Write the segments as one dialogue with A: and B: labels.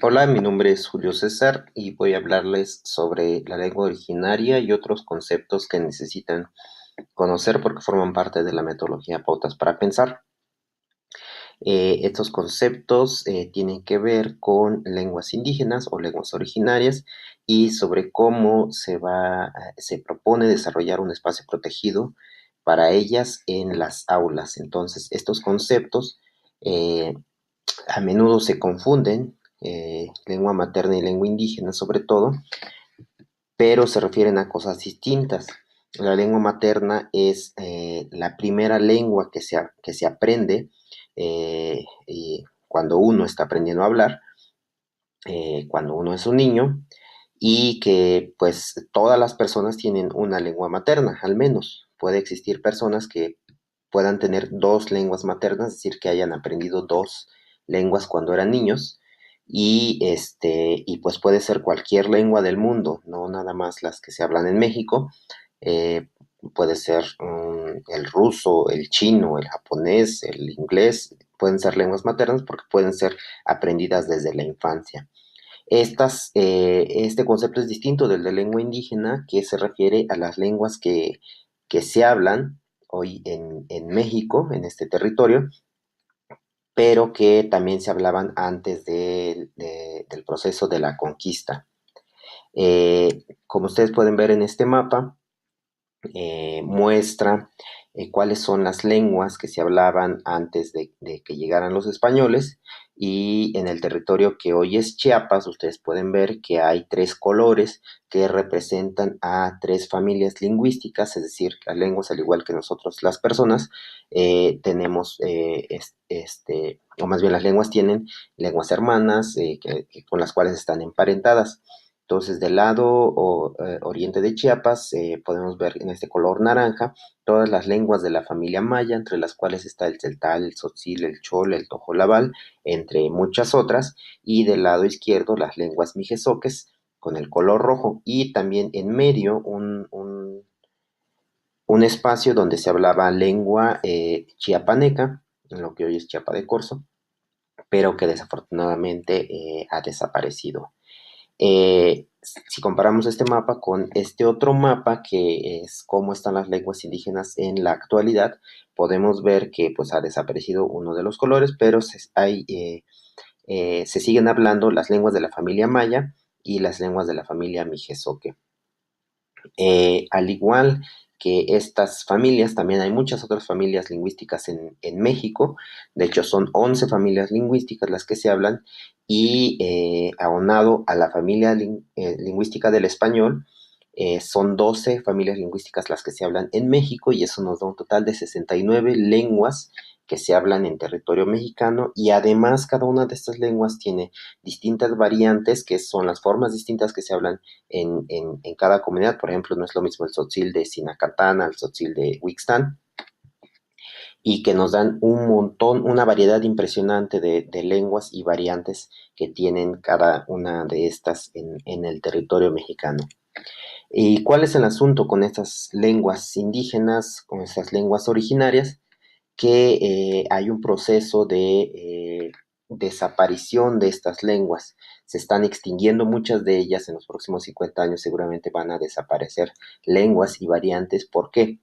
A: Hola, mi nombre es Julio César y voy a hablarles sobre la lengua originaria y otros conceptos que necesitan conocer porque forman parte de la metodología Pautas para Pensar. Estos conceptos tienen que ver con lenguas indígenas o lenguas originarias y sobre cómo se propone desarrollar un espacio protegido para ellas en las aulas. Entonces, estos conceptos eh, a menudo se confunden, lengua materna y lengua indígena sobre todo, pero se refieren a cosas distintas. La lengua materna es la primera lengua que se aprende cuando uno está aprendiendo a hablar, cuando uno es un niño, y que pues todas las personas tienen una lengua materna, al menos. Puede existir personas que puedan tener dos lenguas maternas, es decir, que hayan aprendido dos lenguas cuando eran niños, y pues puede ser cualquier lengua del mundo, no nada más las que se hablan en México. eh, Puede ser el ruso, el chino, el japonés, el inglés, pueden ser lenguas maternas porque pueden ser aprendidas desde la infancia. Este concepto es distinto del de lengua indígena, que se refiere a las lenguas que se hablan hoy en México, en este territorio, pero que también se hablaban antes del proceso de la conquista. Como ustedes pueden ver en este mapa, muestra cuáles son las lenguas que se hablaban antes de que llegaran los españoles, y en el territorio que hoy es Chiapas ustedes pueden ver que hay tres colores que representan a tres familias lingüísticas, es decir, las lenguas, al igual que nosotros las personas, tenemos, o más bien las lenguas tienen lenguas hermanas con las cuales están emparentadas. Entonces, del lado oriente de Chiapas, podemos ver en este color naranja todas las lenguas de la familia maya, entre las cuales está el celtal, el tzotzil, el chol, el tojolabal, entre muchas otras. Y del lado izquierdo, las lenguas mijezoques, con el color rojo. Y también en medio, un espacio donde se hablaba lengua chiapaneca, en lo que hoy es Chiapa de Corzo, pero que desafortunadamente ha desaparecido. Si comparamos este mapa con este otro mapa, que es cómo están las lenguas indígenas en la actualidad, podemos ver que pues ha desaparecido uno de los colores, pero se siguen hablando las lenguas de la familia maya y las lenguas de la familia mijezoque. Al igual que estas familias, también hay muchas otras familias lingüísticas en México. De hecho, son 11 familias lingüísticas las que se hablan, y aunado a la familia lingüística del español, son 12 familias lingüísticas las que se hablan en México, y eso nos da un total de 69 lenguas que se hablan en territorio mexicano. Y además cada una de estas lenguas tiene distintas variantes, que son las formas distintas que se hablan en cada comunidad. Por ejemplo, no es lo mismo el tzotzil de Sinacantán al tzotzil de Huixtán, y que nos dan un montón, una variedad impresionante de lenguas y variantes que tienen cada una de estas en el territorio mexicano. ¿Y cuál es el asunto con estas lenguas indígenas, con estas lenguas originarias? Que hay un proceso de desaparición de estas lenguas. Se están extinguiendo muchas de ellas. En los próximos 50 años seguramente van a desaparecer lenguas y variantes. ¿Por qué?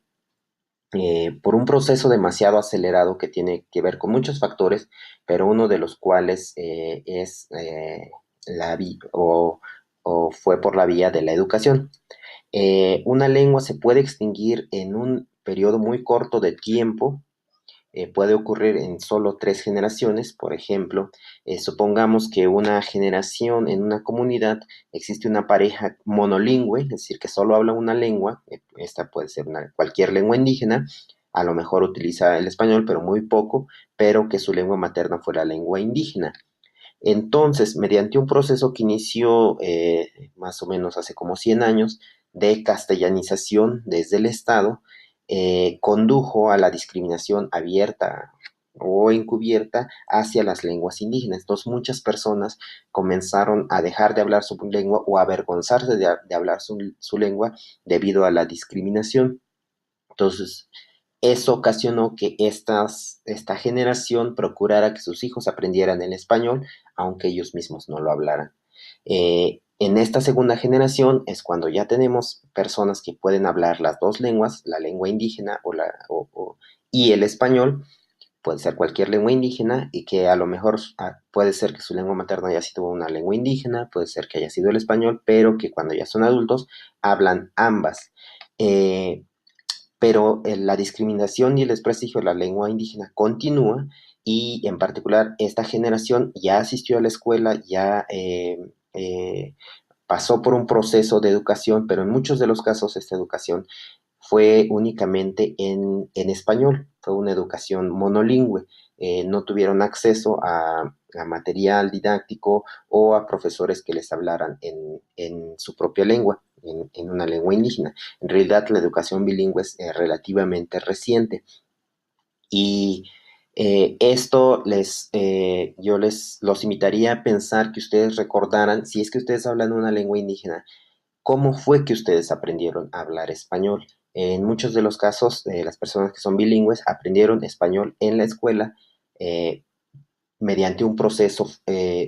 A: Por un proceso demasiado acelerado que tiene que ver con muchos factores, pero uno de los cuales es la o fue por la vía de la educación. Una lengua se puede extinguir en un periodo muy corto de tiempo. Puede ocurrir en solo 3 generaciones. Por ejemplo, supongamos que una generación en una comunidad existe una pareja monolingüe, es decir, que solo habla una lengua. Esta puede ser cualquier lengua indígena, a lo mejor utiliza el español, pero muy poco, pero que su lengua materna fuera lengua indígena. Entonces, mediante un proceso que inició más o menos hace como 100 años de castellanización desde el Estado, condujo a la discriminación abierta o encubierta hacia las lenguas indígenas. Entonces, muchas personas comenzaron a dejar de hablar su lengua o a avergonzarse de hablar su lengua debido a la discriminación. Entonces, Eso ocasionó que esta generación procurara que sus hijos aprendieran el español, aunque ellos mismos no lo hablaran. En esta segunda generación es cuando ya tenemos personas que pueden hablar las dos lenguas, la lengua indígena y el español. Puede ser cualquier lengua indígena y que a lo mejor puede ser que su lengua materna haya sido una lengua indígena, puede ser que haya sido el español, pero que cuando ya son adultos hablan ambas. Eh, pero la discriminación y el desprestigio de la lengua indígena continúa, y en particular esta generación ya asistió a la escuela, ya pasó por un proceso de educación, pero en muchos de los casos esta educación fue únicamente en español, fue una educación monolingüe. No tuvieron acceso a material didáctico o a profesores que les hablaran en su propia lengua, en una lengua indígena. En realidad la educación bilingüe es relativamente reciente, y esto yo los invitaría a pensar, que ustedes recordaran, si es que ustedes hablan una lengua indígena, ¿cómo fue que ustedes aprendieron a hablar español? En muchos de los casos, las personas que son bilingües aprendieron español en la escuela, eh, mediante un proceso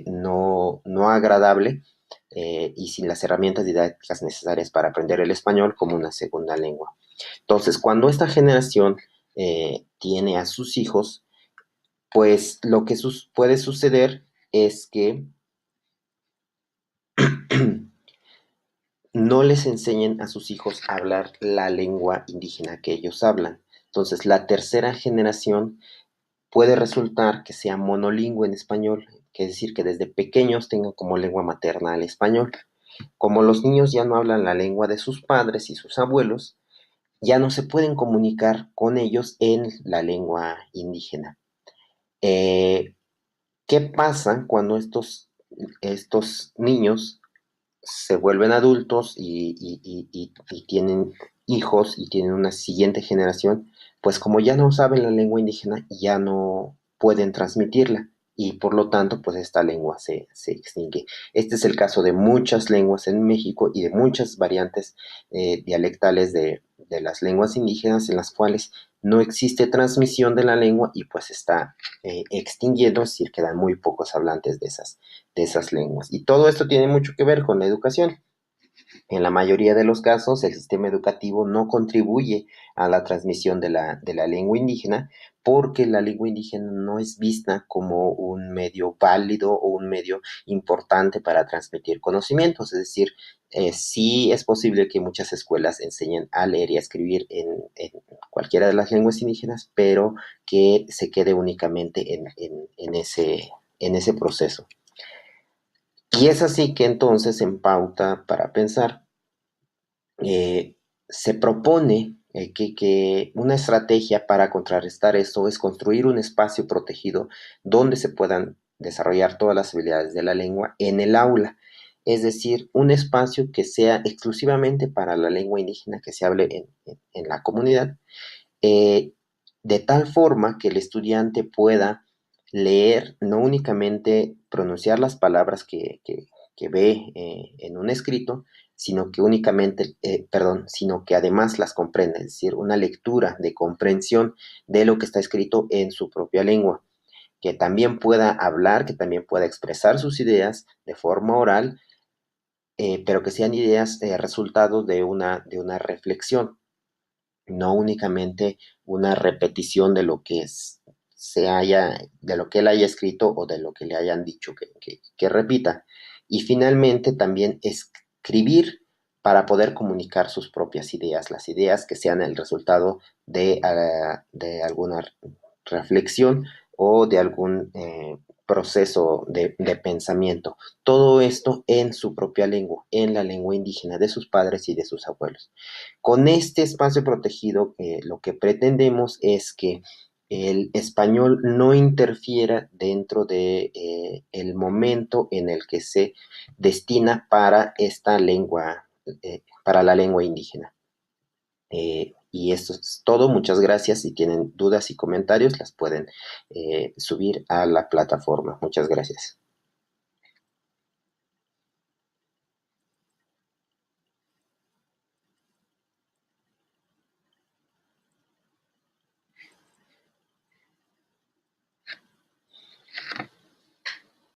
A: no agradable, y sin las herramientas didácticas necesarias para aprender el español como una segunda lengua. Entonces, cuando esta generación tiene a sus hijos, pues lo que puede suceder es que no les enseñen a sus hijos a hablar la lengua indígena que ellos hablan. Entonces, la tercera generación puede resultar que sea monolingüe en español, que es decir, que desde pequeños tengan como lengua materna el español. Como los niños ya no hablan la lengua de sus padres y sus abuelos, ya no se pueden comunicar con ellos en la lengua indígena. Eh, ¿Qué pasa cuando estos niños se vuelven adultos y tienen hijos y tienen una siguiente generación? Pues como ya no saben la lengua indígena, ya no pueden transmitirla, y por lo tanto, pues esta lengua se extingue. Este es el caso de muchas lenguas en México y de muchas variantes dialectales de las lenguas indígenas, en las cuales no existe transmisión de la lengua y pues está extinguiendo, es decir, quedan muy pocos hablantes de esas lenguas. Y todo esto tiene mucho que ver con la educación. En la mayoría de los casos, el sistema educativo no contribuye a la transmisión de la lengua indígena, porque la lengua indígena no es vista como un medio válido o un medio importante para transmitir conocimientos. Es decir, sí es posible que muchas escuelas enseñen a leer y a escribir en cualquiera de las lenguas indígenas, pero que se quede únicamente en ese proceso. Y es así que entonces, en Pauta para Pensar, se propone que una estrategia para contrarrestar esto es construir un espacio protegido donde se puedan desarrollar todas las habilidades de la lengua en el aula. Es decir, un espacio que sea exclusivamente para la lengua indígena que se hable en la comunidad, eh, de tal forma que el estudiante pueda leer, no únicamente pronunciar las palabras que ve en un escrito, sino que además las comprenda, es decir, una lectura de comprensión de lo que está escrito en su propia lengua, que también pueda hablar, que también pueda expresar sus ideas de forma oral, pero que sean ideas resultado de una reflexión, no únicamente una repetición de lo que él haya escrito o de lo que le hayan dicho que repita. Y finalmente también escribir para poder comunicar sus propias ideas, las ideas que sean el resultado de alguna reflexión o de algún proceso de pensamiento. Todo esto en su propia lengua, en la lengua indígena de sus padres y de sus abuelos. Con este espacio protegido, lo que pretendemos es que el español no interfiera dentro el momento en el que se destina para esta lengua, para la lengua indígena. Y esto es todo. Muchas gracias. Si tienen dudas y comentarios, las pueden subir a la plataforma. Muchas gracias.